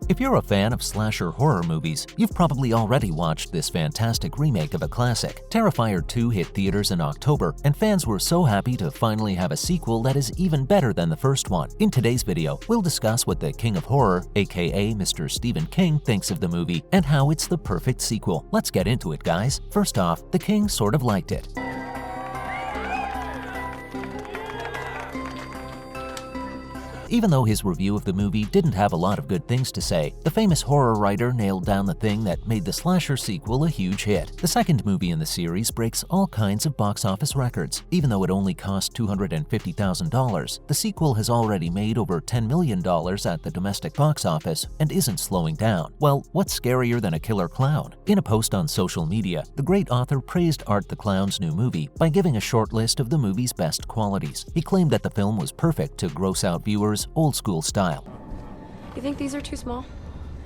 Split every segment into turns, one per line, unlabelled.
If you're a fan of slasher horror movies, you've probably already watched this fantastic remake of a classic. Terrifier 2 hit theaters in October, and fans were so happy to finally have a sequel that is even better than the first one. In today's video, we'll discuss what the King of Horror, aka Mr. Stephen King, thinks of the movie and how it's the perfect sequel. Let's get into it, guys. First off, the King sort of liked it. Even though his review of the movie didn't have a lot of good things to say, the famous horror writer nailed down the thing that made the slasher sequel a huge hit. The second movie in the series breaks all kinds of box office records. Even though it only cost $250,000, the sequel has already made over $10 million at the domestic box office and isn't slowing down. Well, what's scarier than a killer clown? In a post on social media, the great author praised Art the Clown's new movie by giving a short list of the movie's best qualities. He claimed that the film was perfect to gross out viewers old-school style.
You think these are too small?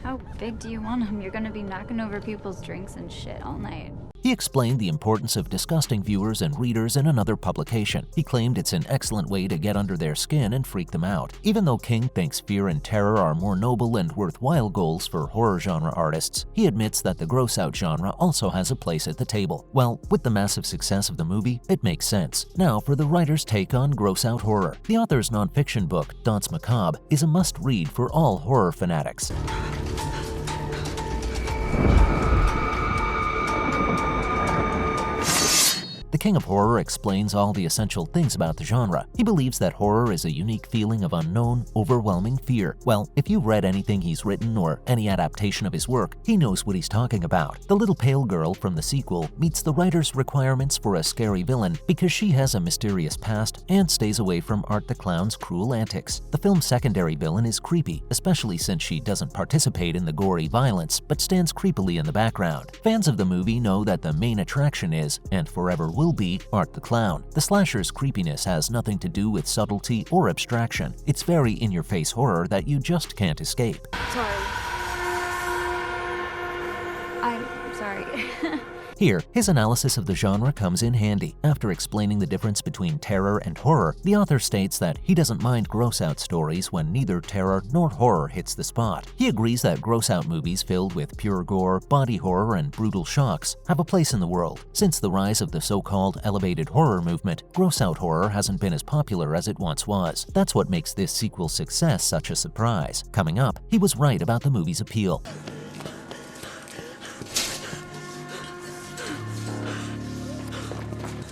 How big do you want them? You're gonna be knocking over people's drinks and shit all night.
He explained the importance of disgusting viewers and readers in another publication. He claimed it's an excellent way to get under their skin and freak them out. Even though King thinks fear and terror are more noble and worthwhile goals for horror genre artists, he admits that the gross-out genre also has a place at the table. Well, with the massive success of the movie, it makes sense. Now for the writer's take on gross-out horror. The author's non-fiction book, Danse Macabre, is a must-read for all horror fanatics. The King of Horror explains all the essential things about the genre. He believes that horror is a unique feeling of unknown, overwhelming fear. Well, if you've read anything he's written or any adaptation of his work, he knows what he's talking about. The little pale girl from the sequel meets the writer's requirements for a scary villain because she has a mysterious past and stays away from Art the Clown's cruel antics. The film's secondary villain is creepy, especially since she doesn't participate in the gory violence but stands creepily in the background. Fans of the movie know that the main attraction is, and forever will be, Art the Clown. The slasher's creepiness has nothing to do with subtlety or abstraction. It's very in-your-face horror that you just can't escape.
Sorry.
I'm sorry.
Here, his analysis of the genre comes in handy. After explaining the difference between terror and horror, the author states that he doesn't mind gross-out stories when neither terror nor horror hits the spot. He agrees that gross-out movies filled with pure gore, body horror, and brutal shocks have a place in the world. Since the rise of the so-called elevated horror movement, gross-out horror hasn't been as popular as it once was. That's what makes this sequel's success such a surprise. Coming up, he was right about the movie's appeal.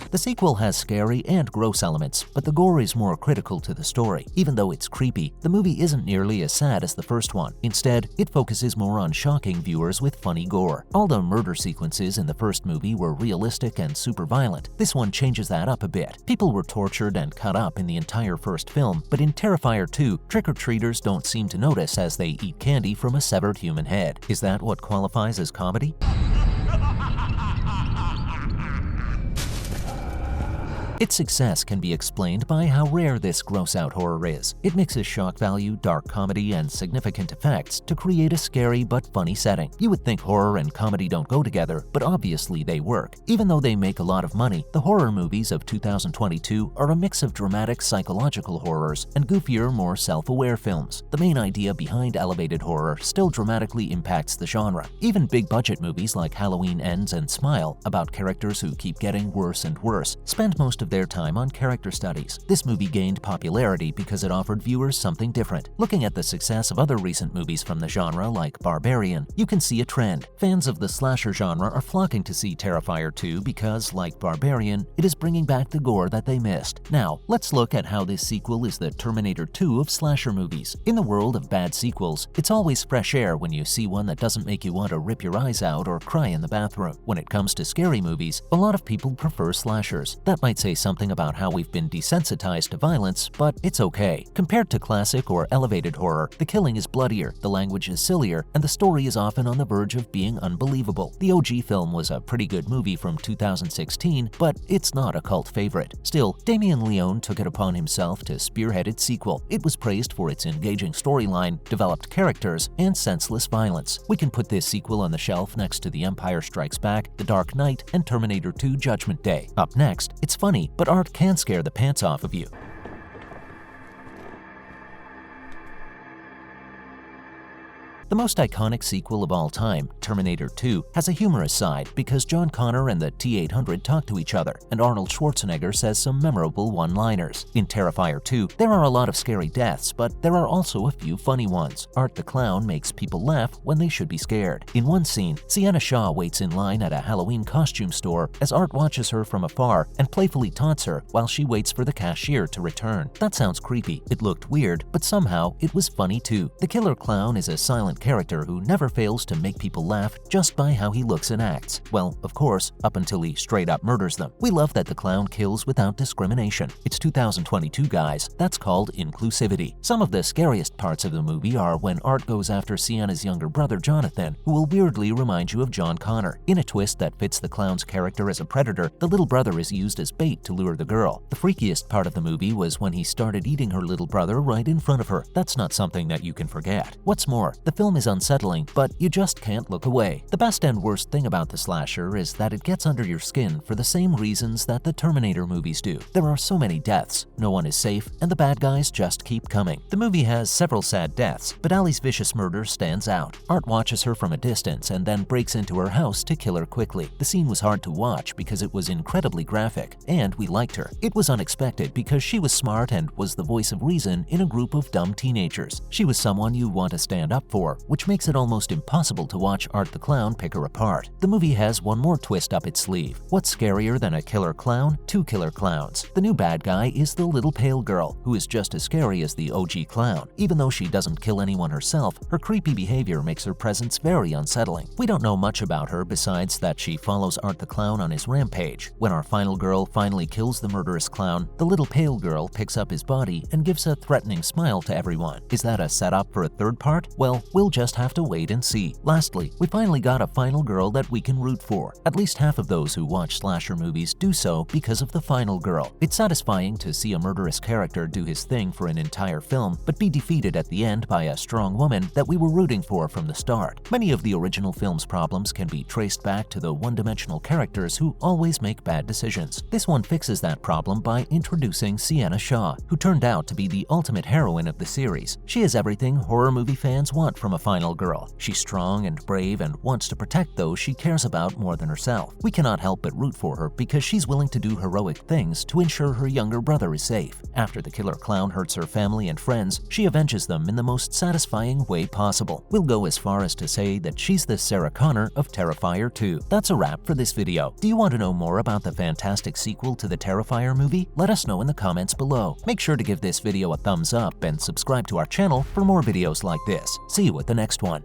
The sequel has scary and gross elements, but the gore is more critical to the story. Even though it's creepy, the movie isn't nearly as sad as the first one. Instead, it focuses more on shocking viewers with funny gore. All the murder sequences in the first movie were realistic and super violent. This one changes that up a bit. People were tortured and cut up in the entire first film, but in Terrifier 2, trick-or-treaters don't seem to notice as they eat candy from a severed human head. Is that what qualifies as comedy? Its success can be explained by how rare this gross-out horror is. It mixes shock value, dark comedy, and significant effects to create a scary but funny setting. You would think horror and comedy don't go together, but obviously they work. Even though they make a lot of money, the horror movies of 2022 are a mix of dramatic psychological horrors and goofier, more self-aware films. The main idea behind elevated horror still dramatically impacts the genre. Even big-budget movies like Halloween Ends and Smile, about characters who keep getting worse and worse, spend most of their time on character studies. This movie gained popularity because it offered viewers something different. Looking at the success of other recent movies from the genre like Barbarian, you can see a trend. Fans of the slasher genre are flocking to see Terrifier 2 because, like Barbarian, it is bringing back the gore that they missed. Now, let's look at how this sequel is the Terminator 2 of slasher movies. In the world of bad sequels, it's always fresh air when you see one that doesn't make you want to rip your eyes out or cry in the bathroom. When it comes to scary movies, a lot of people prefer slashers. That might say something about how we've been desensitized to violence, but it's okay. Compared to classic or elevated horror, the killing is bloodier, the language is sillier, and the story is often on the verge of being unbelievable. The OG film was a pretty good movie from 2016, but it's not a cult favorite. Still, Damien Leone took it upon himself to spearhead its sequel. It was praised for its engaging storyline, developed characters, and senseless violence. We can put this sequel on the shelf next to The Empire Strikes Back, The Dark Knight, and Terminator 2 Judgment Day. Up next, it's funny, but art can scare the pants off of you. The most iconic sequel of all time, Terminator 2, has a humorous side because John Connor and the T-800 talk to each other, and Arnold Schwarzenegger says some memorable one-liners. In Terrifier 2, there are a lot of scary deaths, but there are also a few funny ones. Art the Clown makes people laugh when they should be scared. In one scene, Sienna Shaw waits in line at a Halloween costume store as Art watches her from afar and playfully taunts her while she waits for the cashier to return. That sounds creepy. It looked weird, but somehow it was funny too. The killer clown is a silent character who never fails to make people laugh just by how he looks and acts. Well, of course, up until he straight up murders them. We love that the clown kills without discrimination. It's 2022, guys. That's called inclusivity. Some of the scariest parts of the movie are when Art goes after Sienna's younger brother Jonathan, who will weirdly remind you of John Connor. In a twist that fits the clown's character as a predator, the little brother is used as bait to lure the girl. The freakiest part of the movie was when he started eating her little brother right in front of her. That's not something that you can forget. What's more, the film is unsettling, but you just can't look away. The best and worst thing about the slasher is that it gets under your skin for the same reasons that the Terminator movies do. There are so many deaths, no one is safe, and the bad guys just keep coming. The movie has several sad deaths, but Allie's vicious murder stands out. Art watches her from a distance and then breaks into her house to kill her quickly. The scene was hard to watch because it was incredibly graphic, and we liked her. It was unexpected because she was smart and was the voice of reason in a group of dumb teenagers. She was someone you want to stand up for, which makes it almost impossible to watch Art the Clown pick her apart. The movie has one more twist up its sleeve. What's scarier than a killer clown? Two killer clowns. The new bad guy is the little pale girl, who is just as scary as the OG clown. Even though she doesn't kill anyone herself, her creepy behavior makes her presence very unsettling. We don't know much about her besides that she follows Art the Clown on his rampage. When our final girl finally kills the murderous clown, the little pale girl picks up his body and gives a threatening smile to everyone. Is that a setup for a third part? Well, we'll just have to wait and see. Lastly, we finally got a final girl that we can root for. At least half of those who watch slasher movies do so because of the final girl. It's satisfying to see a murderous character do his thing for an entire film, but be defeated at the end by a strong woman that we were rooting for from the start. Many of the original film's problems can be traced back to the one-dimensional characters who always make bad decisions. This one fixes that problem by introducing Sienna Shaw, who turned out to be the ultimate heroine of the series. She is everything horror movie fans want from a final girl. She's strong and brave and wants to protect those she cares about more than herself. We cannot help but root for her because she's willing to do heroic things to ensure her younger brother is safe. After the killer clown hurts her family and friends, she avenges them in the most satisfying way possible. We'll go as far as to say that she's the Sarah Connor of Terrifier 2. That's a wrap for this video. Do you want to know more about the fantastic sequel to the Terrifier movie? Let us know in the comments below. Make sure to give this video a thumbs up and subscribe to our channel for more videos like this. See you at the next one.